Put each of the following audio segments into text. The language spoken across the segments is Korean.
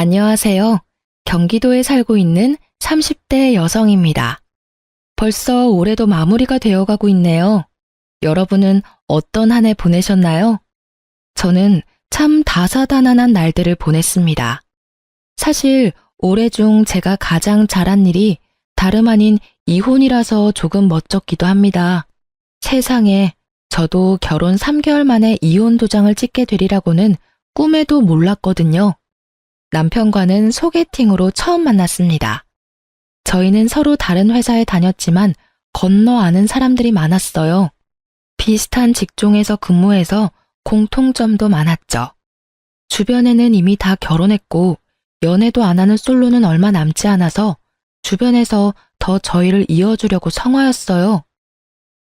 안녕하세요. 경기도에 살고 있는 30대 여성입니다. 벌써 올해도 마무리가 되어가고 있네요. 여러분은 어떤 한 해 보내셨나요? 저는 참 다사다난한 날들을 보냈습니다. 사실 올해 중 제가 가장 잘한 일이 다름 아닌 이혼이라서 조금 멋쩍기도 합니다. 세상에, 저도 결혼 3개월 만에 이혼 도장을 찍게 되리라고는 꿈에도 몰랐거든요. 남편과는 소개팅으로 처음 만났습니다. 저희는 서로 다른 회사에 다녔지만 건너 아는 사람들이 많았어요. 비슷한 직종에서 근무해서 공통점도 많았죠. 주변에는 이미 다 결혼했고 연애도 안 하는 솔로는 얼마 남지 않아서 주변에서 더 저희를 이어주려고 성화였어요.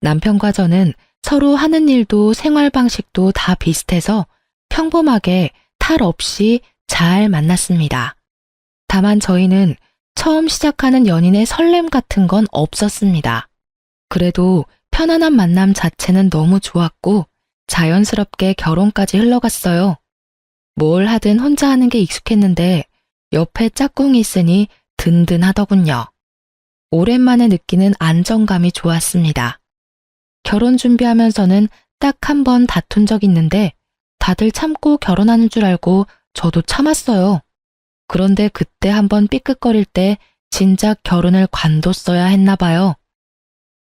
남편과 저는 서로 하는 일도 생활 방식도 다 비슷해서 평범하게 탈 없이 잘 만났습니다. 다만 저희는 처음 시작하는 연인의 설렘 같은 건 없었습니다. 그래도 편안한 만남 자체는 너무 좋았고 자연스럽게 결혼까지 흘러갔어요. 뭘 하든 혼자 하는 게 익숙했는데 옆에 짝꿍이 있으니 든든하더군요. 오랜만에 느끼는 안정감이 좋았습니다. 결혼 준비하면서는 딱 한 번 다툰 적 있는데 다들 참고 결혼하는 줄 알고 저도 참았어요. 그런데 그때 한번 삐끗거릴 때 진작 결혼을 관뒀어야 했나 봐요.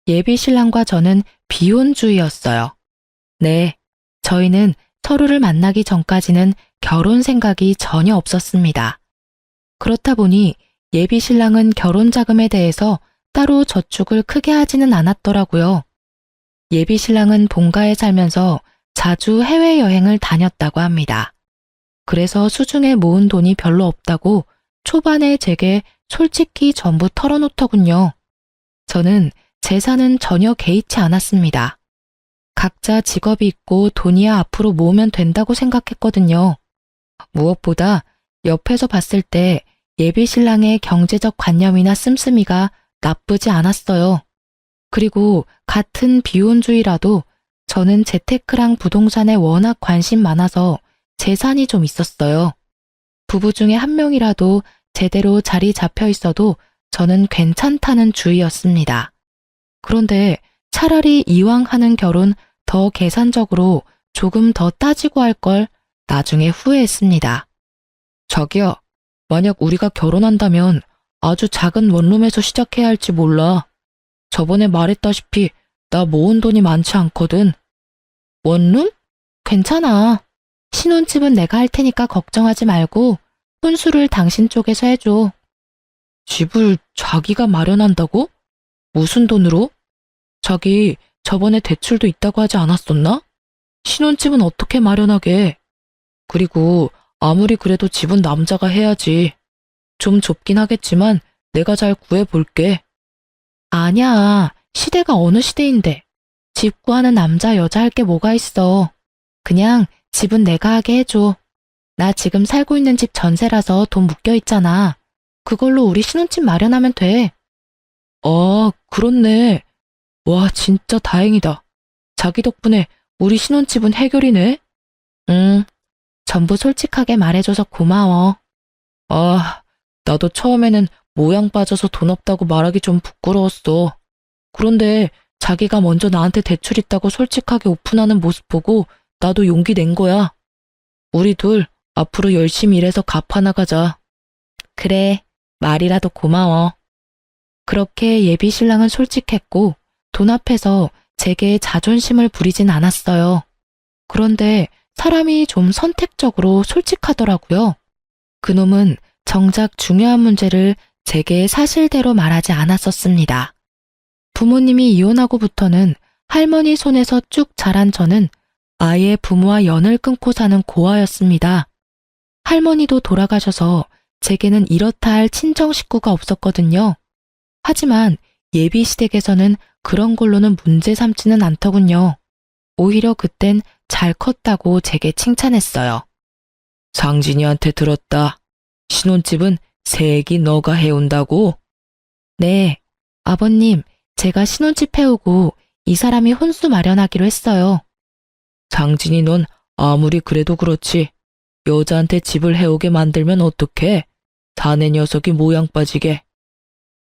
예비 신랑과 저는 비혼주의였어요. 네, 저희는 서로를 만나기 전까지는 결혼 생각이 전혀 없었습니다. 그렇다 보니 예비 신랑은 결혼 자금에 대해서 따로 저축을 크게 하지는 않았더라고요. 예비 신랑은 본가에 살면서 자주 해외여행을 다녔다고 합니다. 그래서 수중에 모은 돈이 별로 없다고 초반에 제게 솔직히 전부 털어놓더군요. 저는 재산은 전혀 개의치 않았습니다. 각자 직업이 있고 돈이야 앞으로 모으면 된다고 생각했거든요. 무엇보다 옆에서 봤을 때 예비 신랑의 경제적 관념이나 씀씀이가 나쁘지 않았어요. 그리고 같은 비혼주의라도 저는 재테크랑 부동산에 워낙 관심 많아서 재산이 좀 있었어요. 부부 중에 한 명이라도 제대로 자리 잡혀 있어도 저는 괜찮다는 주의였습니다. 그런데 차라리 이왕 하는 결혼 더 계산적으로 조금 더 따지고 할 걸 나중에 후회했습니다. 자기야, 만약 우리가 결혼한다면 아주 작은 원룸에서 시작해야 할지 몰라. 저번에 말했다시피 나 모은 돈이 많지 않거든. 원룸? 괜찮아. 신혼집은 내가 할 테니까 걱정하지 말고 혼수를 당신 쪽에서 해줘. 집을 자기가 마련한다고? 무슨 돈으로? 자기 저번에 대출도 있다고 하지 않았었나? 신혼집은 어떻게 마련하게? 그리고 아무리 그래도 집은 남자가 해야지. 좀 좁긴 하겠지만 내가 잘 구해볼게. 아니야. 시대가 어느 시대인데. 집 구하는 남자 여자 할 게 뭐가 있어. 그냥 집은 내가 하게 해줘. 나 지금 살고 있는 집 전세라서 돈 묶여 있잖아. 그걸로 우리 신혼집 마련하면 돼. 아, 그렇네. 와, 진짜 다행이다. 자기 덕분에 우리 신혼집은 해결이네. 응, 전부 솔직하게 말해줘서 고마워. 아, 나도 처음에는 모양 빠져서 돈 없다고 말하기 좀 부끄러웠어. 그런데 자기가 먼저 나한테 대출 있다고 솔직하게 오픈하는 모습 보고 나도 용기 낸 거야. 우리 둘 앞으로 열심히 일해서 갚아나가자. 그래, 말이라도 고마워. 그렇게 예비 신랑은 솔직했고 돈 앞에서 제게 자존심을 부리진 않았어요. 그런데 사람이 좀 선택적으로 솔직하더라고요. 그놈은 정작 중요한 문제를 제게 사실대로 말하지 않았었습니다. 부모님이 이혼하고부터는 할머니 손에서 쭉 자란 저는 아예 부모와 연을 끊고 사는 고아였습니다. 할머니도 돌아가셔서 제게는 이렇다 할 친정 식구가 없었거든요. 하지만 예비 시댁에서는 그런 걸로는 문제 삼지는 않더군요. 오히려 그땐 잘 컸다고 제게 칭찬했어요. 상진이한테 들었다. 신혼집은 새애기 너가 해온다고? 네, 아버님, 제가 신혼집 해오고 이 사람이 혼수 마련하기로 했어요. 상진이 넌 아무리 그래도 그렇지. 여자한테 집을 해오게 만들면 어떡해? 자네 녀석이 모양 빠지게.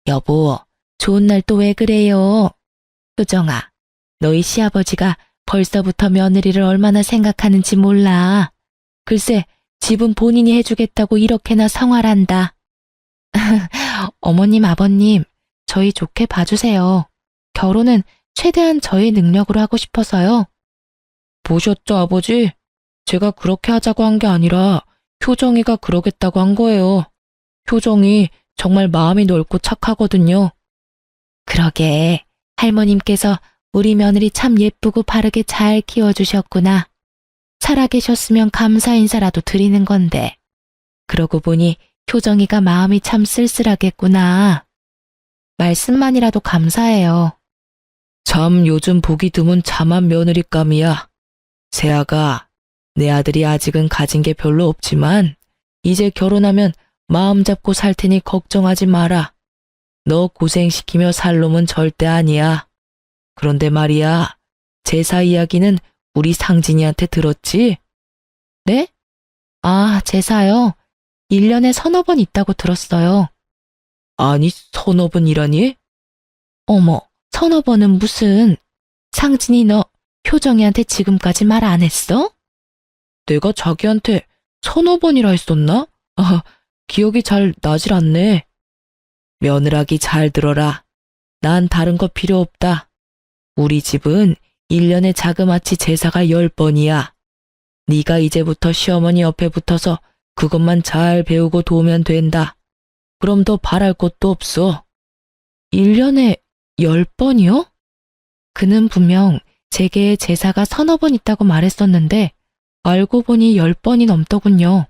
여보, 좋은 날 또 왜 그래요? 효정아, 너희 시아버지가 벌써부터 며느리를 얼마나 생각하는지 몰라. 글쎄, 집은 본인이 해주겠다고 이렇게나 성활한다. 어머님, 아버님, 저희 좋게 봐주세요. 결혼은 최대한 저의 능력으로 하고 싶어서요. 보셨죠, 아버지? 제가 그렇게 하자고 한 게 아니라 효정이가 그러겠다고 한 거예요. 효정이 정말 마음이 넓고 착하거든요. 그러게, 할머님께서 우리 며느리 참 예쁘고 바르게 잘 키워주셨구나. 살아계셨으면 감사 인사라도 드리는 건데. 그러고 보니 효정이가 마음이 참 쓸쓸하겠구나. 말씀만이라도 감사해요. 참 요즘 보기 드문 참한 며느리감이야. 세아가, 내 아들이 아직은 가진 게 별로 없지만 이제 결혼하면 마음 잡고 살 테니 걱정하지 마라. 너 고생시키며 살 놈은 절대 아니야. 그런데 말이야, 제사 이야기는 우리 상진이한테 들었지? 네? 아, 제사요? 1년에 서너 번 있다고 들었어요. 아니, 서너 번이라니? 어머, 서너 번은 무슨. 상진이 너 효정이한테 지금까지 말 안 했어? 내가 자기한테 서너 번이라 했었나? 아, 기억이 잘 나질 않네. 며느라기 잘 들어라. 난 다른 거 필요 없다. 우리 집은 1년에 자그마치 제사가 10번이야. 네가 이제부터 시어머니 옆에 붙어서 그것만 잘 배우고 도우면 된다. 그럼 더 바랄 것도 없어. 1년에 10번이요? 그는 분명 제게 제사가 서너 번 있다고 말했었는데 알고 보니 10번이 넘더군요.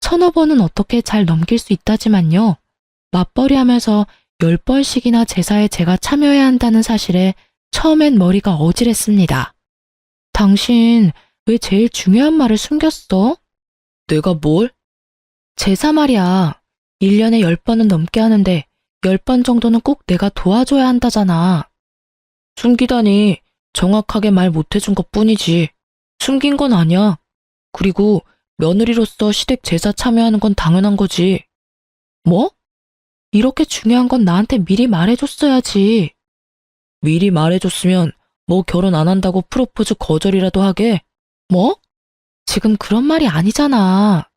서너 번은 어떻게 잘 넘길 수 있다지만요. 맞벌이 하면서 10번씩이나 제사에 제가 참여해야 한다는 사실에 처음엔 머리가 어질했습니다. 당신 왜 제일 중요한 말을 숨겼어? 내가 뭘? 제사 말이야. 1년에 10번은 넘게 하는데 10번 정도는 꼭 내가 도와줘야 한다잖아. 숨기다니 정확하게 말 못해준 것 뿐이지. 숨긴 건 아니야. 그리고 며느리로서 시댁 제사 참여하는 건 당연한 거지. 뭐? 이렇게 중요한 건 나한테 미리 말해줬어야지. 미리 말해줬으면 뭐 결혼 안 한다고 프로포즈 거절이라도 하게. 뭐? 지금 그런 말이 아니잖아.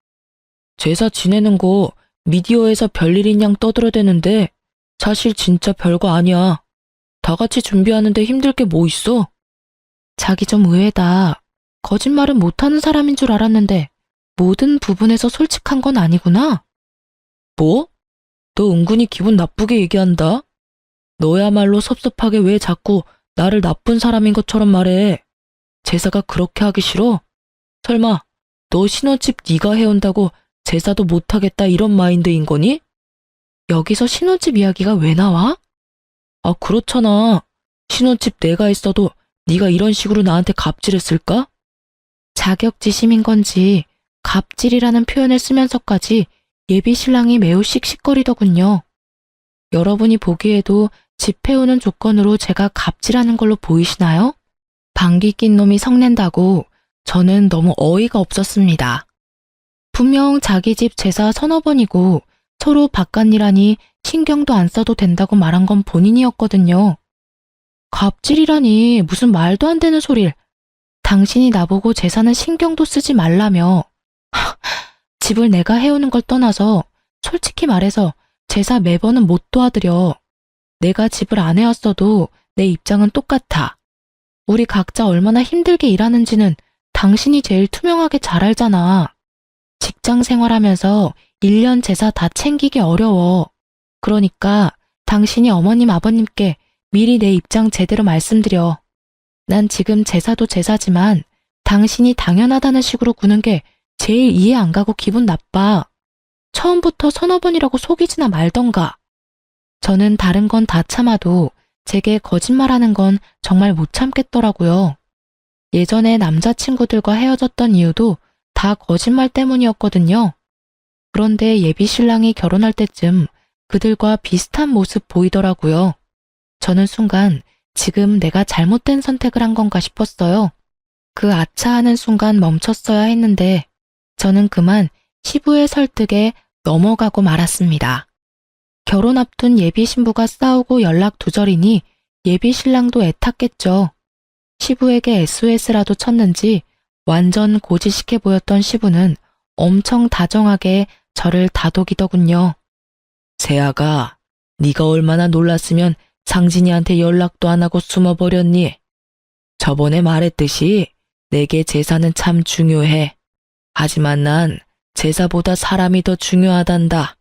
제사 지내는 거 미디어에서 별일인 양 떠들어대는데 사실 진짜 별거 아니야. 다 같이 준비하는데 힘들 게 뭐 있어? 자기 좀 의외다. 거짓말은 못하는 사람인 줄 알았는데 모든 부분에서 솔직한 건 아니구나. 뭐? 너 은근히 기분 나쁘게 얘기한다. 너야말로 섭섭하게 왜 자꾸 나를 나쁜 사람인 것처럼 말해. 제사가 그렇게 하기 싫어? 설마 너 신혼집 네가 해온다고 제사도 못하겠다 이런 마인드인 거니? 여기서 신혼집 이야기가 왜 나와? 아, 그렇잖아. 신혼집 내가 있어도 네가 이런 식으로 나한테 갑질했을까? 자격지심인 건지 갑질이라는 표현을 쓰면서까지 예비 신랑이 매우 씩씩거리더군요. 여러분이 보기에도 집 해오는 조건으로 제가 갑질하는 걸로 보이시나요? 방귀 낀 놈이 성낸다고 저는 너무 어이가 없었습니다. 분명 자기 집 제사 서너 번이고 서로 바깥일하니 신경도 안 써도 된다고 말한 건 본인이었거든요. 갑질이라니 무슨 말도 안 되는 소릴. 당신이 나보고 제사는 신경도 쓰지 말라며. 집을 내가 해오는 걸 떠나서 솔직히 말해서 제사 매번은 못 도와드려. 내가 집을 안 해왔어도 내 입장은 똑같아. 우리 각자 얼마나 힘들게 일하는지는 당신이 제일 투명하게 잘 알잖아. 직장 생활하면서 1년 제사 다 챙기기 어려워. 그러니까 당신이 어머님 아버님께 미리 내 입장 제대로 말씀드려. 난 지금 제사도 제사지만 당신이 당연하다는 식으로 구는 게 제일 이해 안 가고 기분 나빠. 처음부터 서너 번이라고 속이지나 말던가. 저는 다른 건 다 참아도 제게 거짓말하는 건 정말 못 참겠더라고요. 예전에 남자친구들과 헤어졌던 이유도 다 거짓말 때문이었거든요. 그런데 예비 신랑이 결혼할 때쯤 그들과 비슷한 모습 보이더라고요. 저는 순간 지금 내가 잘못된 선택을 한 건가 싶었어요. 그 아차하는 순간 멈췄어야 했는데 저는 그만 시부의 설득에 넘어가고 말았습니다. 결혼 앞둔 예비 신부가 싸우고 연락 두절이니 예비 신랑도 애탔겠죠. 시부에게 SOS라도 쳤는지 완전 고지식해 보였던 시부는 엄청 다정하게 저를 다독이더군요. 세아가, 네가 얼마나 놀랐으면 상진이한테 연락도 안 하고 숨어버렸니? 저번에 말했듯이 내게 제사는 참 중요해. 하지만 난 제사보다 사람이 더 중요하단다.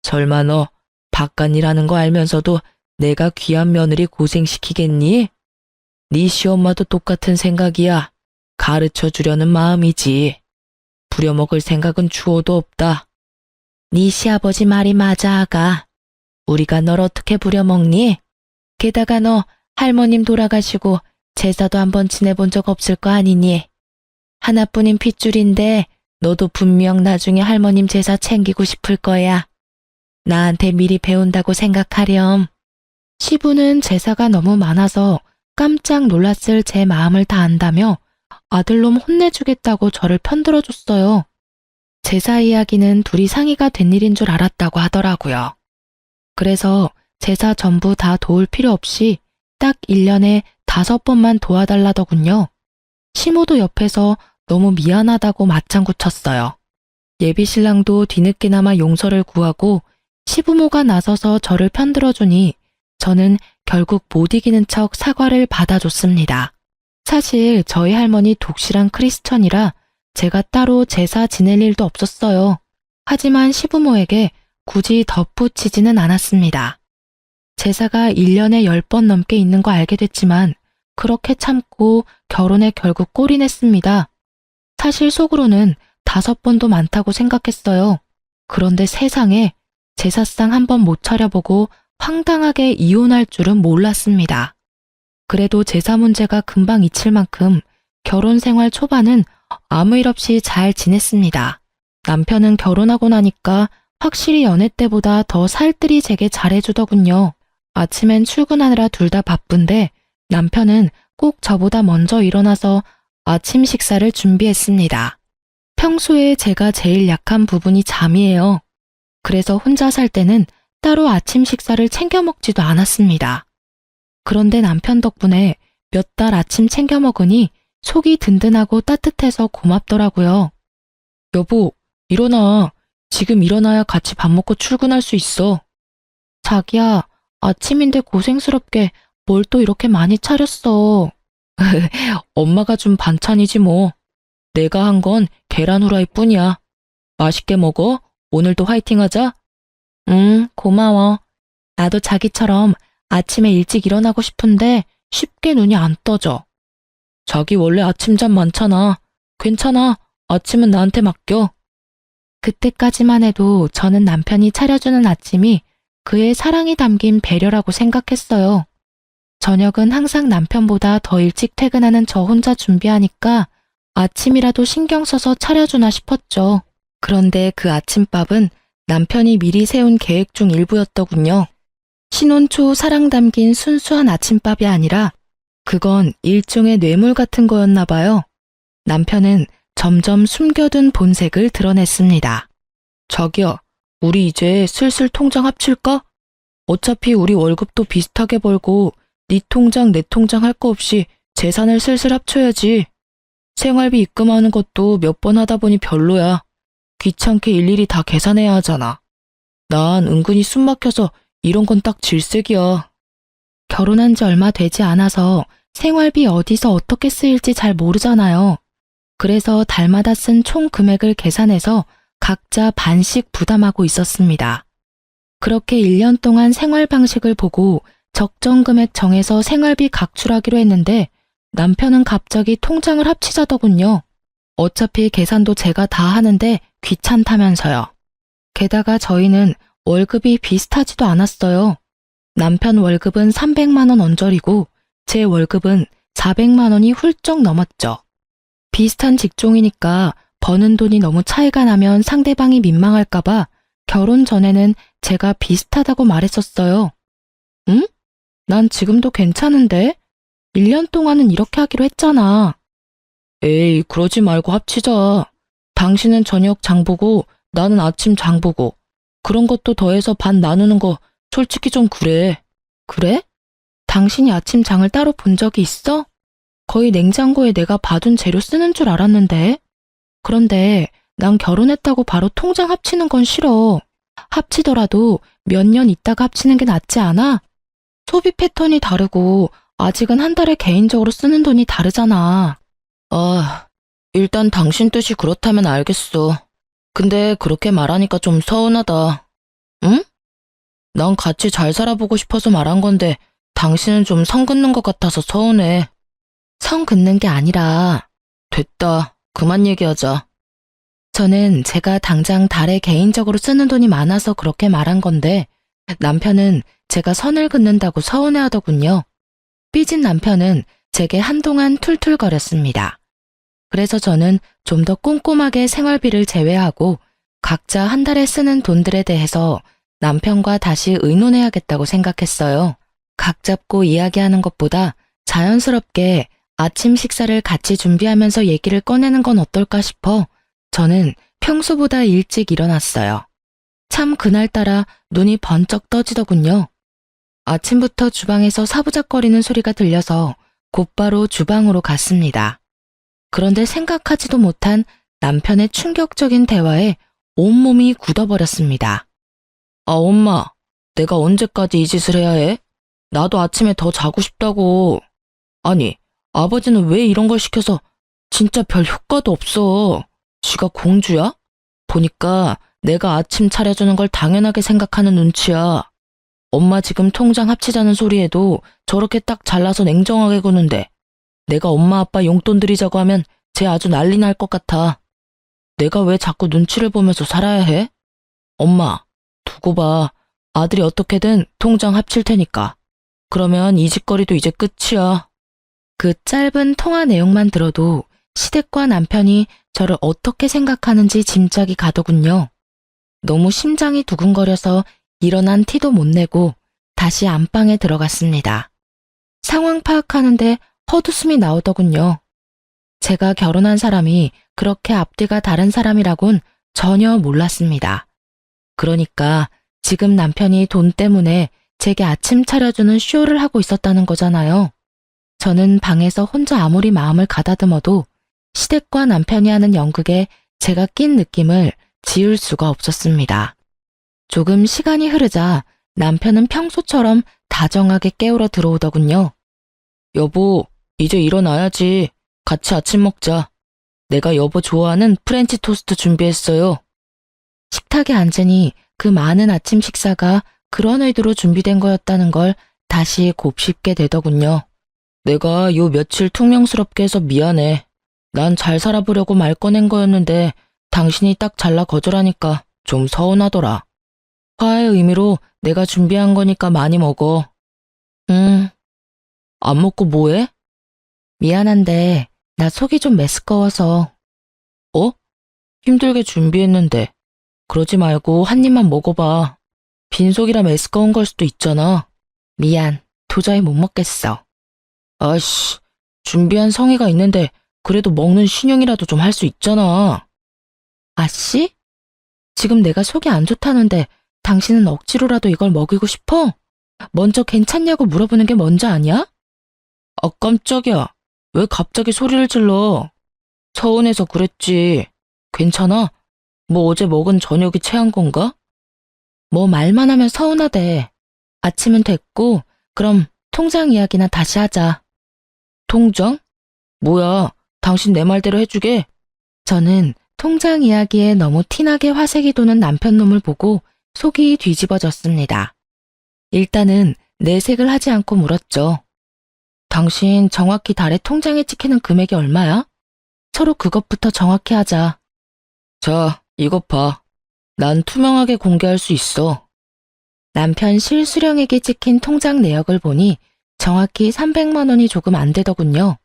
설마 너 바깥일하는 거 알면서도 내가 귀한 며느리 고생시키겠니? 네 시엄마도 똑같은 생각이야. 가르쳐 주려는 마음이지. 부려먹을 생각은 추호도 없다. 네 시아버지 말이 맞아, 아가. 우리가 널 어떻게 부려먹니? 게다가 너 할머님 돌아가시고 제사도 한번 지내본 적 없을 거 아니니? 하나뿐인 핏줄인데 너도 분명 나중에 할머님 제사 챙기고 싶을 거야. 나한테 미리 배운다고 생각하렴. 시부는 제사가 너무 많아서 깜짝 놀랐을 제 마음을 다 안다며 아들놈 혼내주겠다고 저를 편들어줬어요. 제사 이야기는 둘이 상의가 된 일인 줄 알았다고 하더라고요. 그래서 제사 전부 다 도울 필요 없이 딱 1년에 5번만 도와달라더군요. 시모도 옆에서 너무 미안하다고 맞장구 쳤어요. 예비 신랑도 뒤늦게나마 용서를 구하고 시부모가 나서서 저를 편들어주니 저는 결국 못 이기는 척 사과를 받아줬습니다. 사실 저희 할머니 독실한 크리스천이라 제가 따로 제사 지낼 일도 없었어요. 하지만 시부모에게 굳이 덧붙이지는 않았습니다. 제사가 1년에 10번 넘게 있는 거 알게 됐지만 그렇게 참고 결혼에 결국 꼴이 냈습니다. 사실 속으로는 5번도 많다고 생각했어요. 그런데 세상에 제사상 한 번 못 차려보고 황당하게 이혼할 줄은 몰랐습니다. 그래도 제사 문제가 금방 잊힐 만큼 결혼 생활 초반은 아무 일 없이 잘 지냈습니다. 남편은 결혼하고 나니까 확실히 연애 때보다 더 살뜰히 제게 잘해주더군요. 아침엔 출근하느라 둘 다 바쁜데 남편은 꼭 저보다 먼저 일어나서 아침 식사를 준비했습니다. 평소에 제가 제일 약한 부분이 잠이에요. 그래서 혼자 살 때는 따로 아침 식사를 챙겨 먹지도 않았습니다. 그런데 남편 덕분에 몇 달 아침 챙겨 먹으니 속이 든든하고 따뜻해서 고맙더라고요. 여보, 일어나. 지금 일어나야 같이 밥 먹고 출근할 수 있어. 자기야, 아침인데 고생스럽게 뭘 또 이렇게 많이 차렸어. 엄마가 준 반찬이지 뭐. 내가 한 건 계란 후라이 뿐이야. 맛있게 먹어. 오늘도 화이팅하자. 응, 고마워. 나도 자기처럼 아침에 일찍 일어나고 싶은데 쉽게 눈이 안 떠져. 자기 원래 아침잠 많잖아. 괜찮아. 아침은 나한테 맡겨. 그때까지만 해도 저는 남편이 차려주는 아침이 그의 사랑이 담긴 배려라고 생각했어요. 저녁은 항상 남편보다 더 일찍 퇴근하는 저 혼자 준비하니까 아침이라도 신경 써서 차려주나 싶었죠. 그런데 그 아침밥은 남편이 미리 세운 계획 중 일부였더군요. 신혼 초 사랑 담긴 순수한 아침밥이 아니라 그건 일종의 뇌물 같은 거였나 봐요. 남편은 점점 숨겨둔 본색을 드러냈습니다. 자기야, 우리 이제 슬슬 통장 합칠까? 어차피 우리 월급도 비슷하게 벌고 네 통장 내 통장 할 거 없이 재산을 슬슬 합쳐야지. 생활비 입금하는 것도 몇 번 하다 보니 별로야. 귀찮게 일일이 다 계산해야 하잖아. 난 은근히 숨 막혀서 이런 건 딱 질색이야. 결혼한 지 얼마 되지 않아서 생활비 어디서 어떻게 쓰일지 잘 모르잖아요. 그래서 달마다 쓴 총 금액을 계산해서 각자 반씩 부담하고 있었습니다. 그렇게 1년 동안 생활 방식을 보고 적정 금액 정해서 생활비 각출하기로 했는데 남편은 갑자기 통장을 합치자더군요. 어차피 계산도 제가 다 하는데 귀찮다면서요. 게다가 저희는 월급이 비슷하지도 않았어요. 남편 월급은 300만 원 언저리고 제 월급은 400만 원이 훌쩍 넘었죠. 비슷한 직종이니까 버는 돈이 너무 차이가 나면 상대방이 민망할까봐 결혼 전에는 제가 비슷하다고 말했었어요. 응? 난 지금도 괜찮은데? 1년 동안은 이렇게 하기로 했잖아. 에이, 그러지 말고 합치자. 당신은 저녁 장 보고 나는 아침 장 보고. 그런 것도 더해서 반 나누는 거 솔직히 좀 그래. 그래? 당신이 아침 장을 따로 본 적이 있어? 거의 냉장고에 내가 봐둔 재료 쓰는 줄 알았는데. 그런데 난 결혼했다고 바로 통장 합치는 건 싫어. 합치더라도 몇 년 있다가 합치는 게 낫지 않아? 소비 패턴이 다르고 아직은 한 달에 개인적으로 쓰는 돈이 다르잖아. 아, 일단 당신 뜻이 그렇다면 알겠어. 근데 그렇게 말하니까 좀 서운하다. 응? 난 같이 잘 살아보고 싶어서 말한 건데 당신은 좀 선 긋는 것 같아서 서운해. 선 긋는 게 아니라 됐다. 그만 얘기하자. 저는 제가 당장 달에 개인적으로 쓰는 돈이 많아서 그렇게 말한 건데 남편은 제가 선을 긋는다고 서운해하더군요. 삐진 남편은 제게 한동안 툴툴거렸습니다. 그래서 저는 좀 더 꼼꼼하게 생활비를 제외하고 각자 한 달에 쓰는 돈들에 대해서 남편과 다시 의논해야겠다고 생각했어요. 각 잡고 이야기하는 것보다 자연스럽게 아침 식사를 같이 준비하면서 얘기를 꺼내는 건 어떨까 싶어 저는 평소보다 일찍 일어났어요. 참 그날따라 눈이 번쩍 떠지더군요. 아침부터 주방에서 사부작거리는 소리가 들려서 곧바로 주방으로 갔습니다. 그런데 생각하지도 못한 남편의 충격적인 대화에 온몸이 굳어버렸습니다. 아, 엄마, 내가 언제까지 이 짓을 해야 해? 나도 아침에 더 자고 싶다고. 아니, 아버지는 왜 이런 걸 시켜서 진짜 별 효과도 없어. 지가 공주야? 보니까 내가 아침 차려주는 걸 당연하게 생각하는 눈치야. 엄마 지금 통장 합치자는 소리에도 저렇게 딱 잘라서 냉정하게 구는데 내가 엄마 아빠 용돈 드리자고 하면 쟤 아주 난리 날 것 같아. 내가 왜 자꾸 눈치를 보면서 살아야 해? 엄마, 두고 봐. 아들이 어떻게든 통장 합칠 테니까. 그러면 이 짓거리도 이제 끝이야. 그 짧은 통화 내용만 들어도 시댁과 남편이 저를 어떻게 생각하는지 짐작이 가더군요. 너무 심장이 두근거려서 일어난 티도 못 내고 다시 안방에 들어갔습니다. 상황 파악하는데 헛웃음이 나오더군요. 제가 결혼한 사람이 그렇게 앞뒤가 다른 사람이라곤 전혀 몰랐습니다. 그러니까 지금 남편이 돈 때문에 제게 아침 차려주는 쇼를 하고 있었다는 거잖아요. 저는 방에서 혼자 아무리 마음을 가다듬어도 시댁과 남편이 하는 연극에 제가 낀 느낌을 지울 수가 없었습니다. 조금 시간이 흐르자 남편은 평소처럼 다정하게 깨우러 들어오더군요. 여보, 이제 일어나야지. 같이 아침 먹자. 내가 여보 좋아하는 프렌치 토스트 준비했어요. 식탁에 앉으니 그 많은 아침 식사가 그런 의도로 준비된 거였다는 걸 다시 곱씹게 되더군요. 내가 요 며칠 퉁명스럽게 해서 미안해. 난 잘 살아보려고 말 꺼낸 거였는데 당신이 딱 잘라 거절하니까 좀 서운하더라. 화해의 의미로 내가 준비한 거니까 많이 먹어. 안 먹고 뭐해? 미안한데 나 속이 좀 메스꺼워서. 어? 힘들게 준비했는데. 그러지 말고 한 입만 먹어봐. 빈속이라 메스꺼운 걸 수도 있잖아. 미안, 도저히 못 먹겠어. 아이씨, 준비한 성의가 있는데 그래도 먹는 신용이라도 좀 할 수 있잖아. 아씨? 지금 내가 속이 안 좋다는데 당신은 억지로라도 이걸 먹이고 싶어? 먼저 괜찮냐고 물어보는 게 먼저 아니야? 아, 깜짝이야. 왜 갑자기 소리를 질러? 서운해서 그랬지. 괜찮아? 뭐 어제 먹은 저녁이 체한 건가? 뭐 말만 하면 서운하대. 아침은 됐고 그럼 통장 이야기나 다시 하자. 통장? 뭐야, 당신 내 말대로 해주게? 저는 통장 이야기에 너무 티나게 화색이 도는 남편 놈을 보고 속이 뒤집어졌습니다. 일단은 내색을 하지 않고 물었죠. 당신 정확히 달에 통장에 찍히는 금액이 얼마야? 서로 그것부터 정확히 하자. 자, 이것 봐. 난 투명하게 공개할 수 있어. 남편 실수령에게 찍힌 통장 내역을 보니 정확히 300만 원이 조금 안 되더군요.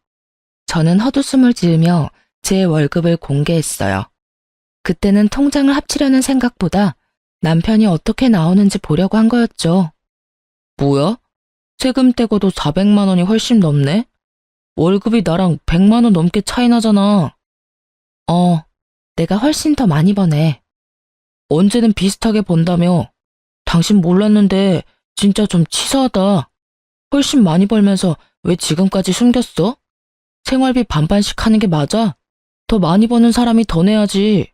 저는 헛웃음을 지으며 제 월급을 공개했어요. 그때는 통장을 합치려는 생각보다 남편이 어떻게 나오는지 보려고 한 거였죠. 뭐야? 세금 떼고도 400만 원이 훨씬 넘네? 월급이 나랑 100만 원 넘게 차이 나잖아. 내가 훨씬 더 많이 버네. 언제는 비슷하게 번다며. 당신 몰랐는데 진짜 좀 치사하다. 훨씬 많이 벌면서 왜 지금까지 숨겼어? 생활비 반반씩 하는 게 맞아? 더 많이 버는 사람이 더 내야지.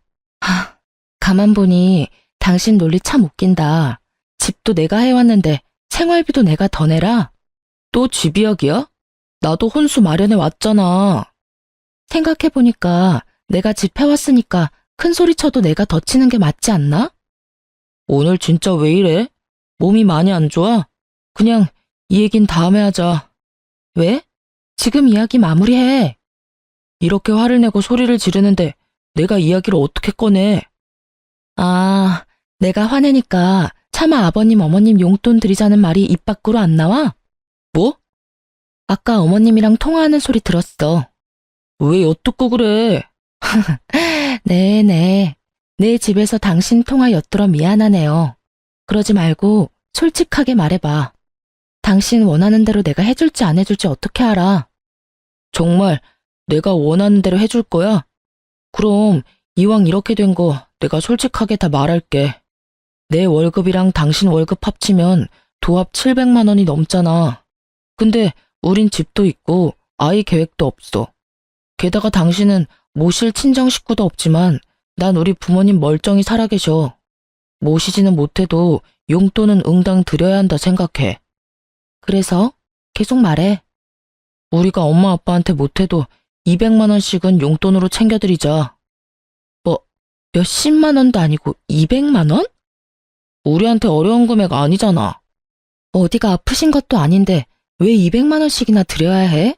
가만 보니 당신 논리 참 웃긴다. 집도 내가 해왔는데 생활비도 내가 더 내라? 또 집 이야기야? 나도 혼수 마련해 왔잖아. 생각해보니까 내가 집 해왔으니까 큰 소리 쳐도 내가 더 치는 게 맞지 않나? 오늘 진짜 왜 이래? 몸이 많이 안 좋아? 그냥 이 얘긴 다음에 하자. 왜? 지금 이야기 마무리해. 이렇게 화를 내고 소리를 지르는데 내가 이야기를 어떻게 꺼내? 아, 내가 화내니까 차마 아버님, 어머님 용돈 드리자는 말이 입 밖으로 안 나와? 뭐? 아까 어머님이랑 통화하는 소리 들었어. 왜 엿듣고 그래? 네네. 내 집에서 당신 통화 엿들어 미안하네요. 그러지 말고 솔직하게 말해봐. 당신 원하는 대로 내가 해줄지 안 해줄지 어떻게 알아? 정말 내가 원하는 대로 해줄 거야? 그럼 이왕 이렇게 된 거 내가 솔직하게 다 말할게. 내 월급이랑 당신 월급 합치면 도합 700만 원이 넘잖아. 근데 우린 집도 있고 아이 계획도 없어. 게다가 당신은 모실 친정 식구도 없지만 난 우리 부모님 멀쩡히 살아계셔. 모시지는 못해도 용돈은 응당 드려야 한다 생각해. 그래서 계속 말해. 우리가 엄마 아빠한테 못해도 200만 원씩은 용돈으로 챙겨드리자. 몇십만 원도 아니고 200만 원? 우리한테 어려운 금액 아니잖아. 어디가 아프신 것도 아닌데 왜 200만 원씩이나 드려야 해?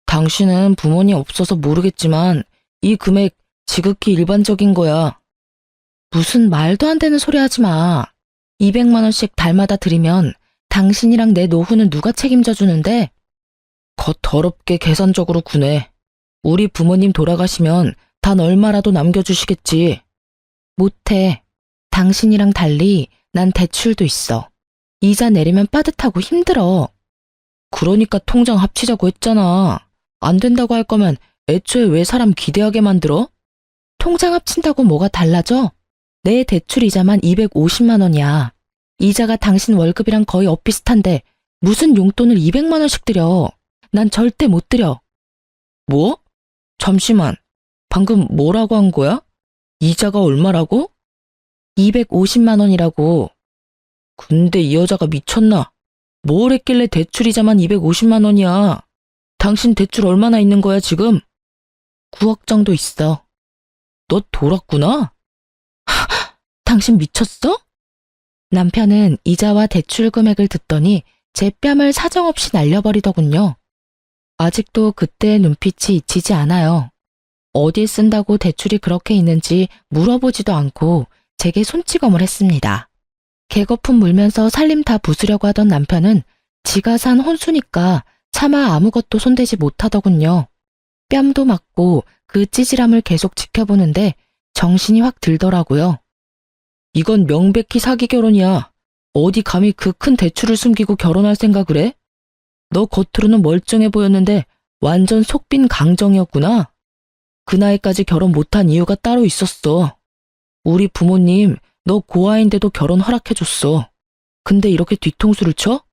당신은 부모님 없어서 모르겠지만 이 금액 지극히 일반적인 거야. 무슨 말도 안 되는 소리 하지 마. 200만 원씩 달마다 드리면 당신이랑 내 노후는 누가 책임져 주는데? 겉 더럽게 계산적으로 구네. 우리 부모님 돌아가시면 단 얼마라도 남겨주시겠지. 못해. 당신이랑 달리 난 대출도 있어. 이자 내리면 빠듯하고 힘들어. 그러니까 통장 합치자고 했잖아. 안 된다고 할 거면 애초에 왜 사람 기대하게 만들어? 통장 합친다고 뭐가 달라져? 내 대출 이자만 250만 원이야. 이자가 당신 월급이랑 거의 엇비슷한데 무슨 용돈을 200만 원씩 드려. 난 절대 못 드려. 뭐? 잠시만. 방금 뭐라고 한 거야? 이자가 얼마라고? 250만 원이라고. 근데 이 여자가 미쳤나? 뭘 했길래 대출 이자만 250만 원이야? 당신 대출 얼마나 있는 거야 지금? 9억 정도 있어. 너 돌았구나? 당신 미쳤어? 남편은 이자와 대출 금액을 듣더니 제 뺨을 사정없이 날려버리더군요. 아직도 그때의 눈빛이 잊히지 않아요. 어디에 쓴다고 대출이 그렇게 있는지 물어보지도 않고 제게 손찌검을 했습니다. 개거품 물면서 살림 다 부수려고 하던 남편은 지가 산 혼수니까 차마 아무것도 손대지 못하더군요. 뺨도 맞고 그 찌질함을 계속 지켜보는데 정신이 확 들더라고요. 이건 명백히 사기 결혼이야. 어디 감히 그 큰 대출을 숨기고 결혼할 생각을 해? 너 겉으로는 멀쩡해 보였는데 완전 속빈 강정이었구나. 그 나이까지 결혼 못한 이유가 따로 있었어. 우리 부모님 너 고아인데도 결혼 허락해줬어. 근데 이렇게 뒤통수를 쳐?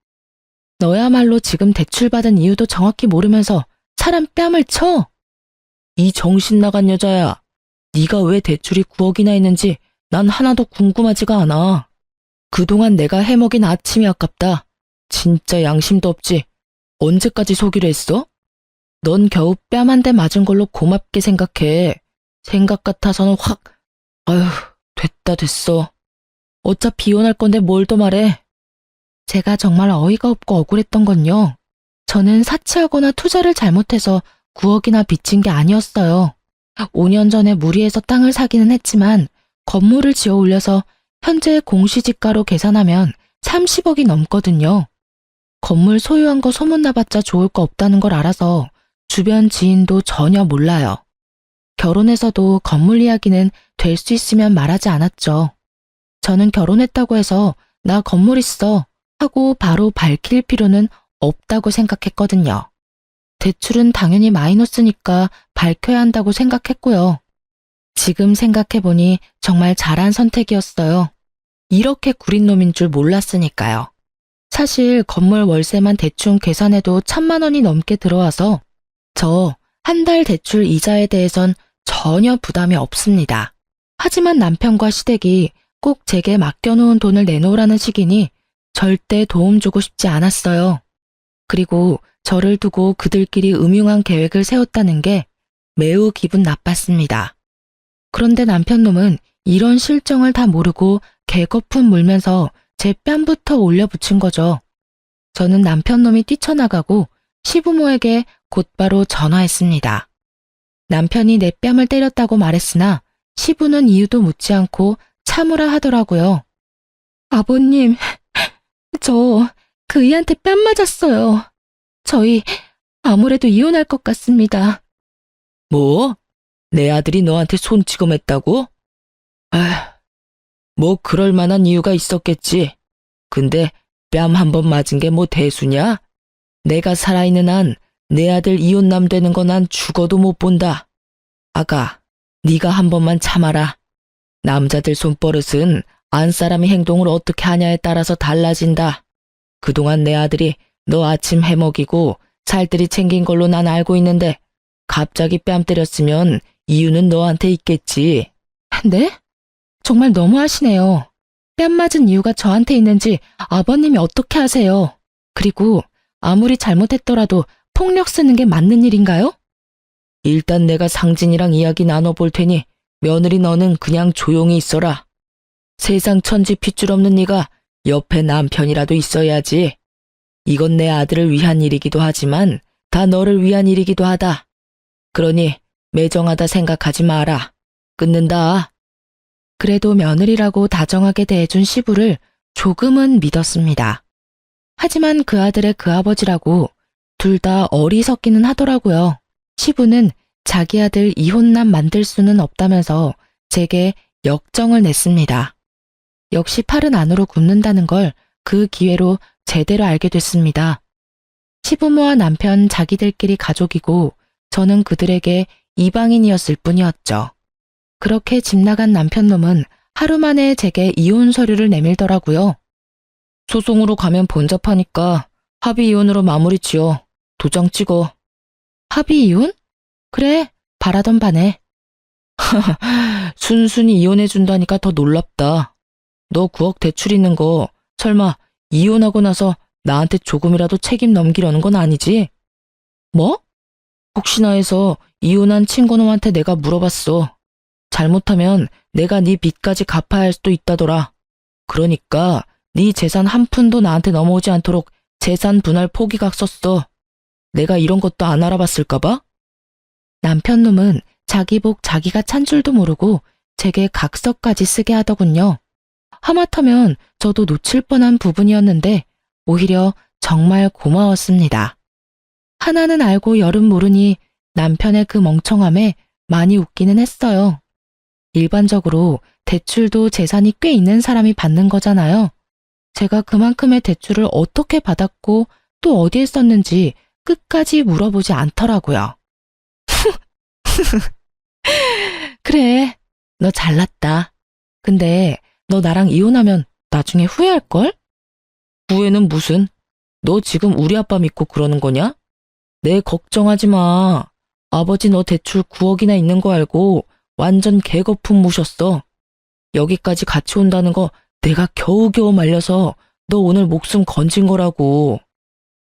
너야말로 지금 대출받은 이유도 정확히 모르면서 사람 뺨을 쳐? 이 정신 나간 여자야. 네가 왜 대출이 9억이나 있는지 난 하나도 궁금하지가 않아. 그동안 내가 해먹인 아침이 아깝다. 진짜 양심도 없지. 언제까지 속이려 했어? 넌 겨우 뺨 한 대 맞은 걸로 고맙게 생각해. 생각 같아서는 확, 아휴, 됐어. 어차피 이혼할 건데 뭘 더 말해. 제가 정말 어이가 없고 억울했던 건요. 저는 사치하거나 투자를 잘못해서 9억이나 빚진 게 아니었어요. 5년 전에 무리해서 땅을 사기는 했지만 건물을 지어 올려서 현재 공시지가로 계산하면 30억이 넘거든요. 건물 소유한 거 소문나봤자 좋을 거 없다는 걸 알아서 주변 지인도 전혀 몰라요. 결혼해서도 건물 이야기는 될 수 있으면 말하지 않았죠. 저는 결혼했다고 해서 나 건물 있어 하고 바로 밝힐 필요는 없다고 생각했거든요. 대출은 당연히 마이너스니까 밝혀야 한다고 생각했고요. 지금 생각해보니 정말 잘한 선택이었어요. 이렇게 구린 놈인 줄 몰랐으니까요. 사실 건물 월세만 대충 계산해도 1,000만 원이 넘게 들어와서 저 한 달 대출 이자에 대해선 전혀 부담이 없습니다. 하지만 남편과 시댁이 꼭 제게 맡겨놓은 돈을 내놓으라는 식이니 절대 도움 주고 싶지 않았어요. 그리고 저를 두고 그들끼리 음흉한 계획을 세웠다는 게 매우 기분 나빴습니다. 그런데 남편놈은 이런 실정을 다 모르고 개거품 물면서 제 뺨부터 올려붙인 거죠. 저는 남편놈이 뛰쳐나가고 시부모에게 곧바로 전화했습니다. 남편이 내 뺨을 때렸다고 말했으나 시부는 이유도 묻지 않고 참으라 하더라고요. 아버님, 저 그이한테 뺨 맞았어요. 저희 아무래도 이혼할 것 같습니다. 뭐? 내 아들이 너한테 손찌검했다고? 아, 뭐 그럴 만한 이유가 있었겠지. 근데 뺨 한 번 맞은 게 뭐 대수냐? 내가 살아있는 한 내 아들 이혼남 되는 거 난 죽어도 못 본다. 아가, 네가 한 번만 참아라. 남자들 손버릇은 안 사람이 행동을 어떻게 하냐에 따라서 달라진다. 그동안 내 아들이 너 아침 해먹이고 살뜰히 챙긴 걸로 난 알고 있는데 갑자기 뺨 때렸으면 이유는 너한테 있겠지. 네? 정말 너무하시네요. 뺨 맞은 이유가 저한테 있는지 아버님이 어떻게 아세요? 그리고 아무리 잘못했더라도 폭력 쓰는 게 맞는 일인가요? 일단 내가 상진이랑 이야기 나눠볼 테니 며느리 너는 그냥 조용히 있어라. 세상 천지 핏줄 없는 네가 옆에 남편이라도 있어야지. 이건 내 아들을 위한 일이기도 하지만 다 너를 위한 일이기도 하다. 그러니 매정하다 생각하지 마라. 끊는다. 그래도 며느리라고 다정하게 대해준 시부를 조금은 믿었습니다. 하지만 그 아들의 그 아버지라고 둘 다 어리석기는 하더라고요. 시부는 자기 아들 이혼남 만들 수는 없다면서 제게 역정을 냈습니다. 역시 팔은 안으로 굽는다는 걸 그 기회로 제대로 알게 됐습니다. 시부모와 남편 자기들끼리 가족이고 저는 그들에게 이방인이었을 뿐이었죠. 그렇게 집 나간 남편놈은 하루 만에 제게 이혼 서류를 내밀더라고요. 소송으로 가면 번잡하니까 합의 이혼으로 마무리 지어. 도장 찍어. 합의 이혼? 그래, 바라던 바네. 순순히 이혼해준다니까 더 놀랍다. 너 9억 대출 있는 거 설마 이혼하고 나서 나한테 조금이라도 책임 넘기려는 건 아니지? 뭐? 혹시나 해서 이혼한 친구놈한테 내가 물어봤어. 잘못하면 내가 네 빚까지 갚아야 할 수도 있다더라. 그러니까 네 재산 한 푼도 나한테 넘어오지 않도록 재산 분할 포기각 썼어. 내가 이런 것도 안 알아봤을까봐? 남편놈은 자기 복 자기가 찬 줄도 모르고 제게 각서까지 쓰게 하더군요. 하마터면 저도 놓칠 뻔한 부분이었는데 오히려 정말 고마웠습니다. 하나는 알고 열은 모르니 남편의 그 멍청함에 많이 웃기는 했어요. 일반적으로 대출도 재산이 꽤 있는 사람이 받는 거잖아요. 제가 그만큼의 대출을 어떻게 받았고 또 어디에 썼는지 끝까지 물어보지 않더라고요. 그래, 너 잘났다. 근데 너 나랑 이혼하면 나중에 후회할걸? 후회는 무슨? 너 지금 우리 아빠 믿고 그러는 거냐? 내 걱정하지 마. 아버지 너 대출 9억이나 있는 거 알고 완전 개거품 무셨어. 여기까지 같이 온다는 거 내가 겨우겨우 말려서 너 오늘 목숨 건진 거라고.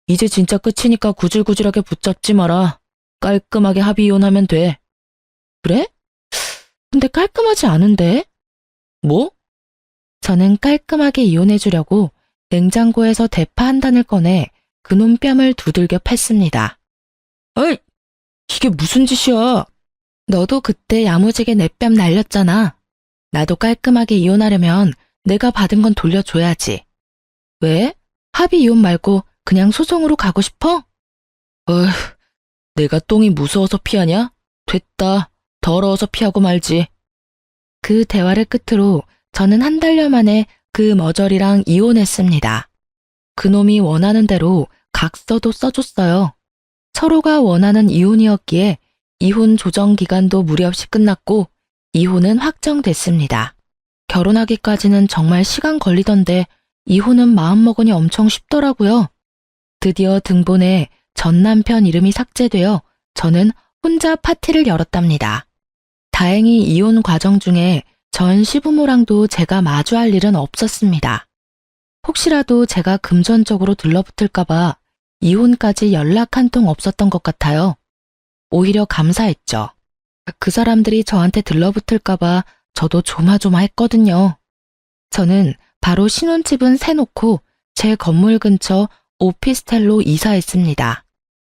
이제 진짜 끝이니까 구질구질하게 붙잡지 마라. 깔끔하게 합의 이혼하면 돼. 그래? 근데 깔끔하지 않은데? 뭐? 저는 깔끔하게 이혼해주려고 냉장고에서 대파 한 단을 꺼내 그놈 뺨을 두들겨 팼습니다. 어이, 이게 무슨 짓이야? 너도 그때 야무지게 내 뺨 날렸잖아. 나도 깔끔하게 이혼하려면 내가 받은 건 돌려줘야지. 왜? 합의 이혼 말고 그냥 소송으로 가고 싶어? 어휴, 내가 똥이 무서워서 피하냐? 됐다. 더러워서 피하고 말지. 그 대화를 끝으로 저는 한 달여 만에 그 머저리랑 이혼했습니다. 그놈이 원하는 대로 각서도 써줬어요. 서로가 원하는 이혼이었기에 이혼 조정 기간도 무리 없이 끝났고 이혼은 확정됐습니다. 결혼하기까지는 정말 시간 걸리던데 이혼은 마음먹으니 엄청 쉽더라고요. 드디어 등본에 전 남편 이름이 삭제되어 저는 혼자 파티를 열었답니다. 다행히 이혼 과정 중에 전 시부모랑도 제가 마주할 일은 없었습니다. 혹시라도 제가 금전적으로 들러붙을까봐 이혼까지 연락 한 통 없었던 것 같아요. 오히려 감사했죠. 그 사람들이 저한테 들러붙을까봐 저도 조마조마했거든요. 저는 바로 신혼집은 세놓고 제 건물 근처 오피스텔로 이사했습니다.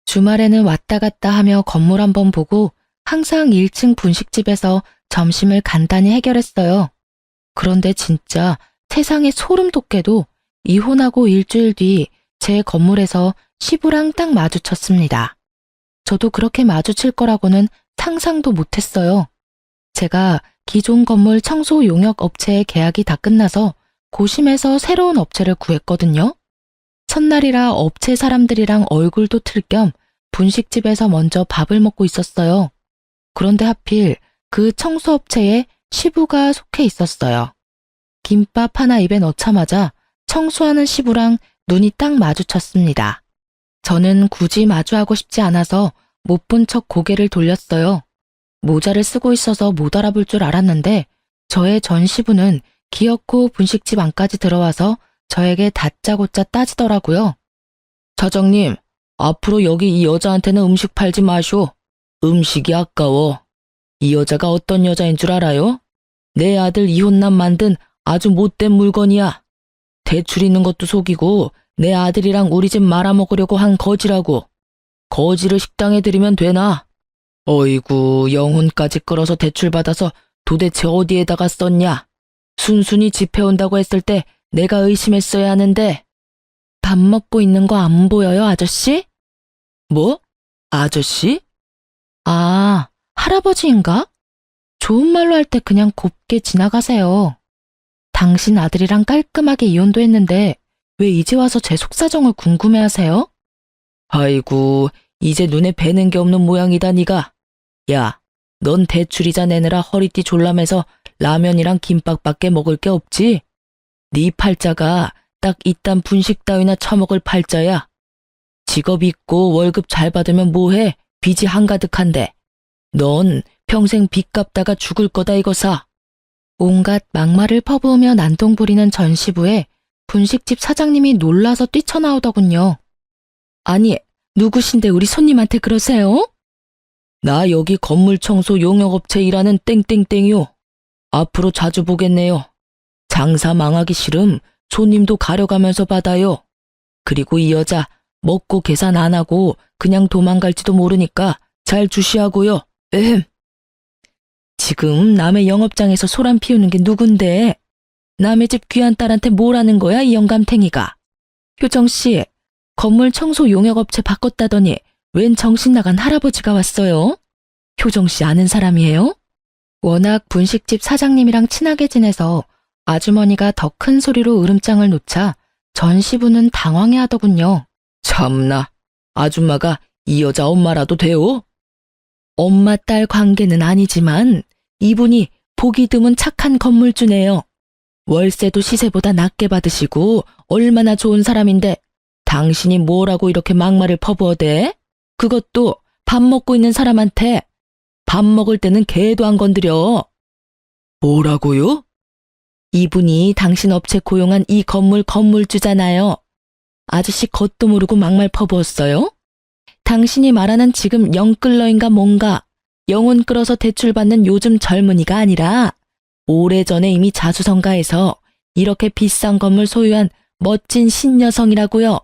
주말에는 왔다 갔다 하며 건물 한번 보고 항상 1층 분식집에서 점심을 간단히 해결했어요. 그런데 진짜 세상에 소름 돋게도 이혼하고 일주일 뒤 제 건물에서 시부랑 딱 마주쳤습니다. 저도 그렇게 마주칠 거라고는 상상도 못했어요. 제가 기존 건물 청소 용역 업체의 계약이 다 끝나서 고심해서 새로운 업체를 구했거든요. 첫날이라 업체 사람들이랑 얼굴도 틀 겸 분식집에서 먼저 밥을 먹고 있었어요. 그런데 하필 그 청소업체에 시부가 속해 있었어요. 김밥 하나 입에 넣자마자 청소하는 시부랑 눈이 딱 마주쳤습니다. 저는 굳이 마주하고 싶지 않아서 못 본 척 고개를 돌렸어요. 모자를 쓰고 있어서 못 알아볼 줄 알았는데 저의 전 시부는 기어코 분식집 안까지 들어와서 저에게 다짜고짜 따지더라고요. 사장님, 앞으로 여기 이 여자한테는 음식 팔지 마쇼. 음식이 아까워. 이 여자가 어떤 여자인 줄 알아요? 내 아들 이혼남 만든 아주 못된 물건이야. 대출 있는 것도 속이고 내 아들이랑 우리 집 말아먹으려고 한 거지라고. 거지를 식당에 들이면 되나? 어이구, 영혼까지 끌어서 대출받아서 도대체 어디에다가 썼냐? 순순히 집해온다고 했을 때 내가 의심했어야 하는데. 밥 먹고 있는 거 안 보여요, 아저씨? 뭐? 아저씨? 아, 할아버지인가? 좋은 말로 할 때 그냥 곱게 지나가세요. 당신 아들이랑 깔끔하게 이혼도 했는데 왜 이제 와서 제 속사정을 궁금해하세요? 아이고, 이제 눈에 뵈는 게 없는 모양이다 니가. 야, 넌 대출이자 내느라 허리띠 졸라매서 라면이랑 김밥밖에 먹을 게 없지? 네 팔자가 딱 이딴 분식 따위나 처먹을 팔자야. 직업 있고 월급 잘 받으면 뭐해? 빚이 한가득한데. 넌 평생 빚 갚다가 죽을 거다 이거사. 온갖 막말을 퍼부으며 난동 부리는 전 시부에 분식집 사장님이 놀라서 뛰쳐나오더군요. 아니, 누구신데 우리 손님한테 그러세요? 나 여기 건물 청소 용역업체 일하는 땡땡땡이요. 앞으로 자주 보겠네요. 장사 망하기 싫음 손님도 가려가면서 받아요. 그리고 이 여자 먹고 계산 안 하고 그냥 도망갈지도 모르니까 잘 주시하고요. 지금 남의 영업장에서 소란 피우는 게 누군데? 남의 집 귀한 딸한테 뭐라는 거야, 이 영감탱이가? 효정씨, 건물 청소 용역업체 바꿨다더니 웬 정신 나간 할아버지가 왔어요? 효정씨 아는 사람이에요? 워낙 분식집 사장님이랑 친하게 지내서 아주머니가 더 큰 소리로 으름장을 놓자 전 시부는 당황해 하더군요. 참나, 아줌마가 이 여자 엄마라도 돼요? 엄마 딸 관계는 아니지만 이분이 보기 드문 착한 건물주네요. 월세도 시세보다 낮게 받으시고 얼마나 좋은 사람인데 당신이 뭐라고 이렇게 막말을 퍼부어대? 그것도 밥 먹고 있는 사람한테. 밥 먹을 때는 개도 안 건드려. 뭐라고요? 이분이 당신 업체 고용한 이 건물 건물주잖아요. 아저씨 겉도 모르고 막말 퍼부었어요? 당신이 말하는 지금 영끌러인가 뭔가 영혼 끌어서 대출받는 요즘 젊은이가 아니라 오래전에 이미 자수성가해서 이렇게 비싼 건물 소유한 멋진 신여성이라고요.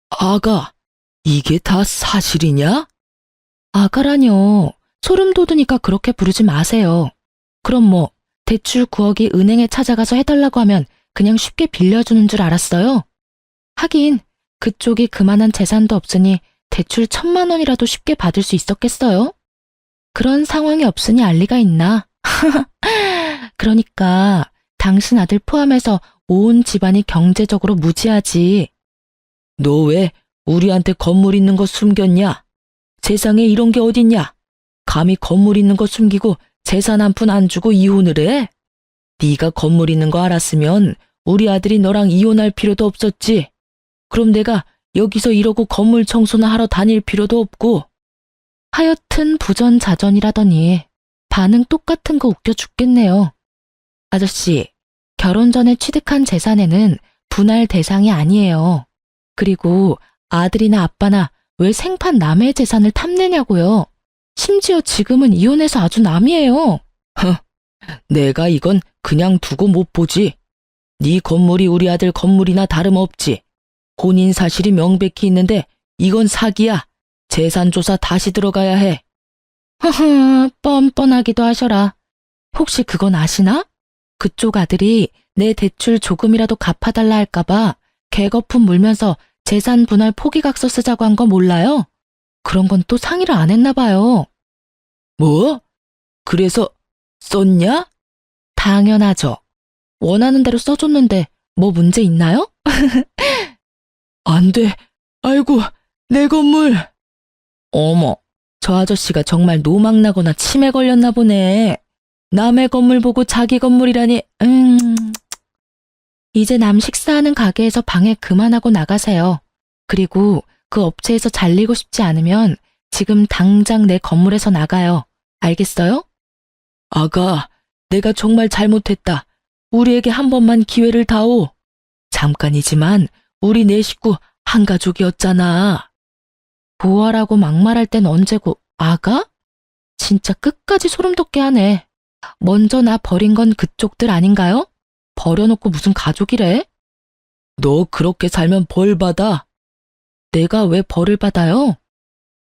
아가, 이게 다 사실이냐? 아가라뇨. 소름 돋으니까 그렇게 부르지 마세요. 그럼 뭐 대출 9억이 은행에 찾아가서 해달라고 하면 그냥 쉽게 빌려주는 줄 알았어요? 하긴 그쪽이 그만한 재산도 없으니 대출 1,000만 원이라도 쉽게 받을 수 있었겠어요? 그런 상황이 없으니 알 리가 있나? 그러니까 당신 아들 포함해서 온 집안이 경제적으로 무지하지. 너 왜 우리한테 건물 있는 거 숨겼냐? 세상에 이런 게 어딨냐? 감히 건물 있는 거 숨기고 재산 한 푼 안 주고 이혼을 해? 네가 건물 있는 거 알았으면 우리 아들이 너랑 이혼할 필요도 없었지. 그럼 내가 여기서 이러고 건물 청소나 하러 다닐 필요도 없고. 하여튼 부전자전이라더니 반응 똑같은 거 웃겨 죽겠네요. 아저씨, 결혼 전에 취득한 재산에는 분할 대상이 아니에요. 그리고 아들이나 아빠나 왜 생판 남의 재산을 탐내냐고요. 심지어 지금은 이혼해서 아주 남이에요. 내가 이건 그냥 두고 못 보지. 네 건물이 우리 아들 건물이나 다름없지. 혼인 사실이 명백히 있는데 이건 사기야. 재산 조사 다시 들어가야 해. 허허, 뻔뻔하기도 하셔라. 혹시 그건 아시나? 그쪽 아들이 내 대출 조금이라도 갚아달라 할까봐 개거품 물면서 재산 분할 포기각서 쓰자고 한 거 몰라요? 그런 건 또 상의를 안 했나 봐요. 뭐? 그래서 썼냐? 당연하죠. 원하는 대로 써줬는데 뭐 문제 있나요? 안 돼. 아이고, 내 건물. 어머, 저 아저씨가 정말 노망나거나 치매 걸렸나 보네. 남의 건물 보고 자기 건물이라니. 이제 남 식사하는 가게에서 방해 그만하고 나가세요. 그리고 그 업체에서 잘리고 싶지 않으면 지금 당장 내 건물에서 나가요. 알겠어요? 아가, 내가 정말 잘못했다. 우리에게 한 번만 기회를 다오. 잠깐이지만 우리 네 식구 한 가족이었잖아. 보아라고 막말할 땐 언제고, 아가? 진짜 끝까지 소름 돋게 하네. 먼저 나 버린 건 그쪽들 아닌가요? 버려놓고 무슨 가족이래? 너 그렇게 살면 벌 받아. 내가 왜 벌을 받아요?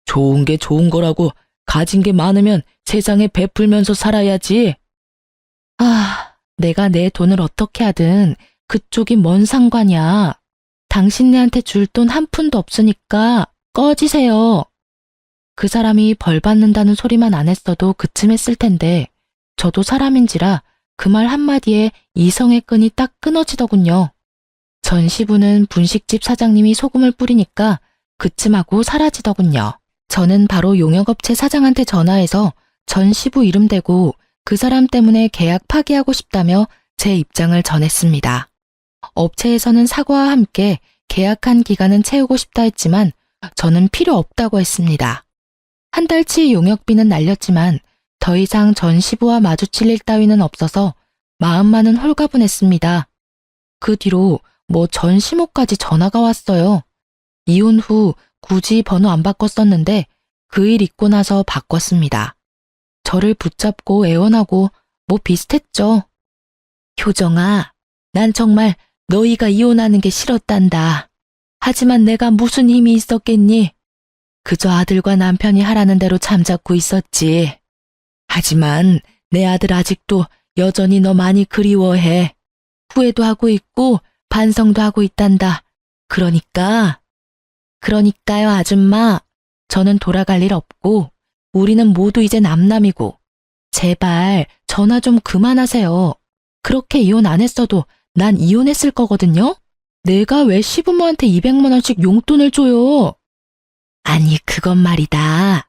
좋은 게 좋은 거라고 가진 게 많으면 세상에 베풀면서 살아야지. 아, 내가 내 돈을 어떻게 하든 그쪽이 뭔 상관이야. 당신네한테 줄 돈 한 푼도 없으니까 꺼지세요. 그 사람이 벌 받는다는 소리만 안 했어도 그쯤 했을 텐데 저도 사람인지라 그 말 한마디에 이성의 끈이 딱 끊어지더군요. 전시부는 분식집 사장님이 소금을 뿌리니까 그쯤 하고 사라지더군요. 저는 바로 용역업체 사장한테 전화해서 전시부 이름 대고 그 사람 때문에 계약 파기하고 싶다며 제 입장을 전했습니다. 업체에서는 사과와 함께 계약한 기간은 채우고 싶다 했지만 저는 필요 없다고 했습니다. 한 달치 용역비는 날렸지만 더 이상 전시부와 마주칠 일 따위는 없어서 마음만은 홀가분했습니다. 그 뒤로 뭐 전시모까지 전화가 왔어요. 이혼 후 굳이 번호 안 바꿨었는데 그 일 있고 나서 바꿨습니다. 저를 붙잡고 애원하고 뭐 비슷했죠. 효정아, 난 정말 너희가 이혼하는 게 싫었단다. 하지만 내가 무슨 힘이 있었겠니? 그저 아들과 남편이 하라는 대로 잠자코 있었지. 하지만 내 아들 아직도 여전히 너 많이 그리워해. 후회도 하고 있고 반성도 하고 있단다. 그러니까요, 아줌마. 저는 돌아갈 일 없고 우리는 모두 이제 남남이고 제발 전화 좀 그만하세요. 그렇게 이혼 안 했어도 난 이혼했을 거거든요. 내가 왜 시부모한테 200만 원씩 용돈을 줘요? 아니, 그건 말이다.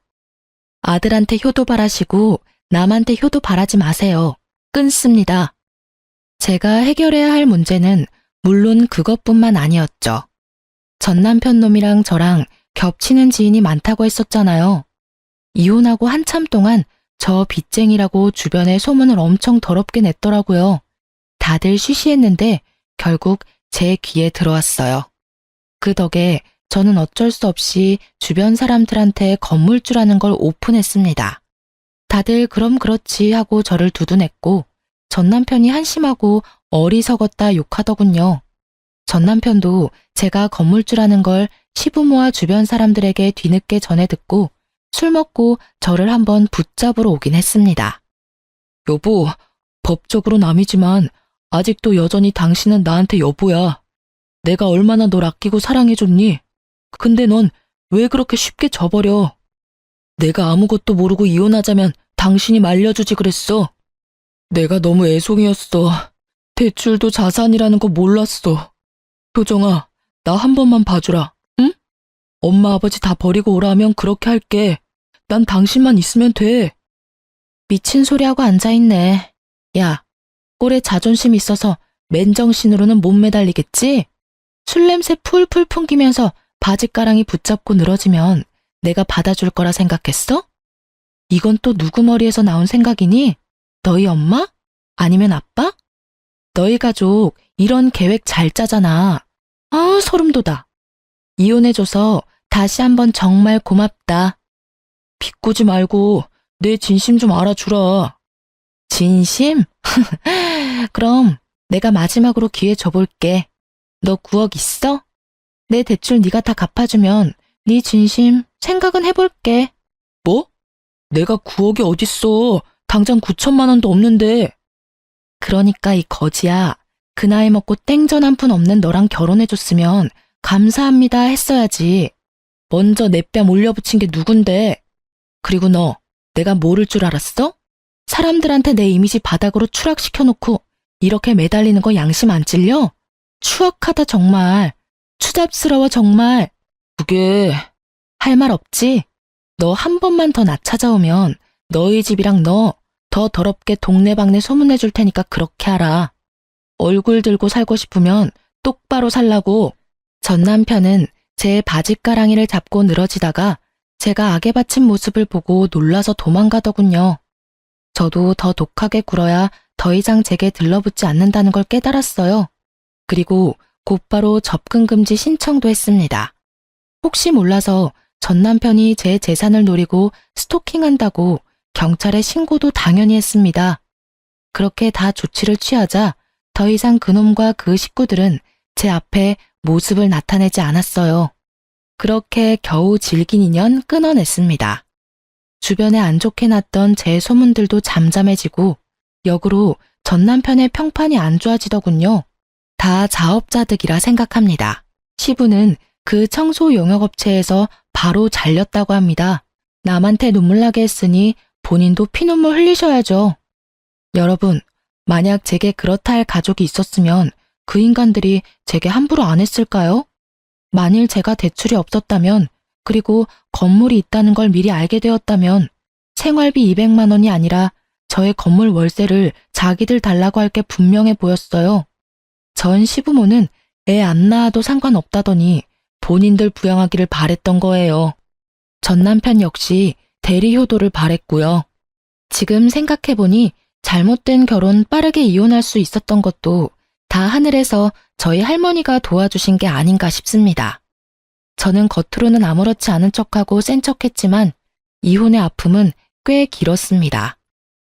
아들한테 효도 바라시고 남한테 효도 바라지 마세요. 끊습니다. 제가 해결해야 할 문제는 물론 그것뿐만 아니었죠. 전 남편 놈이랑 저랑 겹치는 지인이 많다고 했었잖아요. 이혼하고 한참 동안 저 빚쟁이라고 주변에 소문을 엄청 더럽게 냈더라고요. 다들 쉬쉬했는데 결국 제 귀에 들어왔어요. 그 덕에 저는 어쩔 수 없이 주변 사람들한테 건물주라는 걸 오픈했습니다. 다들 그럼 그렇지 하고 저를 두둔했고 전 남편이 한심하고 어리석었다 욕하더군요. 전 남편도 제가 건물주라는 걸 시부모와 주변 사람들에게 뒤늦게 전해 듣고 술 먹고 저를 한번 붙잡으러 오긴 했습니다. 여보, 법적으로 남이지만 아직도 여전히 당신은 나한테 여보야. 내가 얼마나 널 아끼고 사랑해줬니? 근데 넌 왜 그렇게 쉽게 져버려? 내가 아무것도 모르고 이혼하자면 당신이 말려주지 그랬어. 내가 너무 애송이었어. 대출도 자산이라는 거 몰랐어. 효정아, 나 한 번만 봐주라, 응? 엄마 아버지 다 버리고 오라면 그렇게 할게. 난 당신만 있으면 돼. 미친 소리하고 앉아있네. 야, 꼴에 자존심 있어서 맨정신으로는 못 매달리겠지? 술 냄새 풀풀 풍기면서 바짓가랑이 붙잡고 늘어지면 내가 받아줄 거라 생각했어? 이건 또 누구 머리에서 나온 생각이니? 너희 엄마? 아니면 아빠? 너희 가족 이런 계획 잘 짜잖아. 아, 소름 돋아. 이혼해줘서 다시 한번 정말 고맙다. 비꼬지 말고 내 진심 좀 알아주라. 진심? 그럼 내가 마지막으로 기회 줘볼게. 너 9억 있어? 내 대출 네가 다 갚아주면 네 진심 생각은 해볼게. 뭐? 내가 9억이 어딨어. 당장 9천만 원도 없는데. 그러니까 이 거지야. 그 나이 먹고 땡전 한 푼 없는 너랑 결혼해줬으면 감사합니다 했어야지. 먼저 내 뺨 올려붙인 게 누군데. 그리고 너 내가 모를 줄 알았어? 사람들한테 내 이미지 바닥으로 추락시켜놓고 이렇게 매달리는 거 양심 안 찔려? 추악하다 정말. 추잡스러워 정말. 그게 할 말 없지? 너 한 번만 더 나 찾아오면 너희 집이랑 너 더 더럽게 동네방네 소문내줄 테니까 그렇게 하라. 얼굴 들고 살고 싶으면 똑바로 살라고. 전 남편은 제 바짓가랑이를 잡고 늘어지다가 제가 악에 바친 모습을 보고 놀라서 도망가더군요. 저도 더 독하게 굴어야 더 이상 제게 들러붙지 않는다는 걸 깨달았어요. 그리고 곧바로 접근 금지 신청도 했습니다. 혹시 몰라서 전 남편이 제 재산을 노리고 스토킹한다고 경찰에 신고도 당연히 했습니다. 그렇게 다 조치를 취하자 더 이상 그놈과 그 식구들은 제 앞에 모습을 나타내지 않았어요. 그렇게 겨우 질긴 인연 끊어냈습니다. 주변에 안 좋게 났던 제 소문들도 잠잠해지고 역으로 전 남편의 평판이 안 좋아지더군요. 다 자업자득이라 생각합니다. 시부는 그 청소 용역업체에서 바로 잘렸다고 합니다. 남한테 눈물 나게 했으니 본인도 피눈물 흘리셔야죠. 여러분, 만약 제게 그렇다 할 가족이 있었으면 그 인간들이 제게 함부로 안 했을까요? 만일 제가 대출이 없었다면, 그리고 건물이 있다는 걸 미리 알게 되었다면 생활비 200만 원이 아니라 저의 건물 월세를 자기들 달라고 할 게 분명해 보였어요. 전 시부모는 애 안 낳아도 상관없다더니 본인들 부양하기를 바랬던 거예요. 전 남편 역시 대리 효도를 바랬고요. 지금 생각해보니 잘못된 결혼 빠르게 이혼할 수 있었던 것도 다 하늘에서 저희 할머니가 도와주신 게 아닌가 싶습니다. 저는 겉으로는 아무렇지 않은 척하고 센 척했지만 이혼의 아픔은 꽤 길었습니다.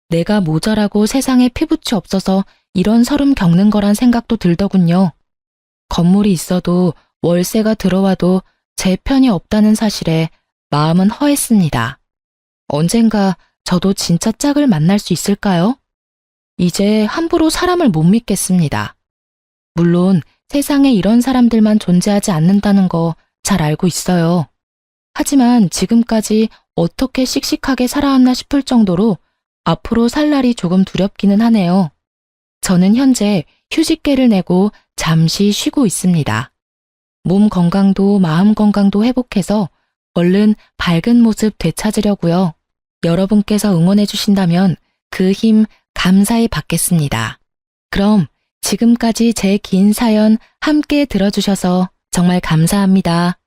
내가 모자라고 세상에 피부치 없어서 이런 서름 겪는 거란 생각도 들더군요. 건물이 있어도 월세가 들어와도 제 편이 없다는 사실에 마음은 허했습니다. 언젠가 저도 진짜 짝을 만날 수 있을까요? 이제 함부로 사람을 못 믿겠습니다. 물론 세상에 이런 사람들만 존재하지 않는다는 거 잘 알고 있어요. 하지만 지금까지 어떻게 씩씩하게 살아왔나 싶을 정도로 앞으로 살 날이 조금 두렵기는 하네요. 저는 현재 휴직계를 내고 잠시 쉬고 있습니다. 몸 건강도 마음 건강도 회복해서 얼른 밝은 모습 되찾으려고요. 여러분께서 응원해 주신다면 그 힘 감사히 받겠습니다. 그럼 지금까지 제 긴 사연 함께 들어주셔서 정말 감사합니다.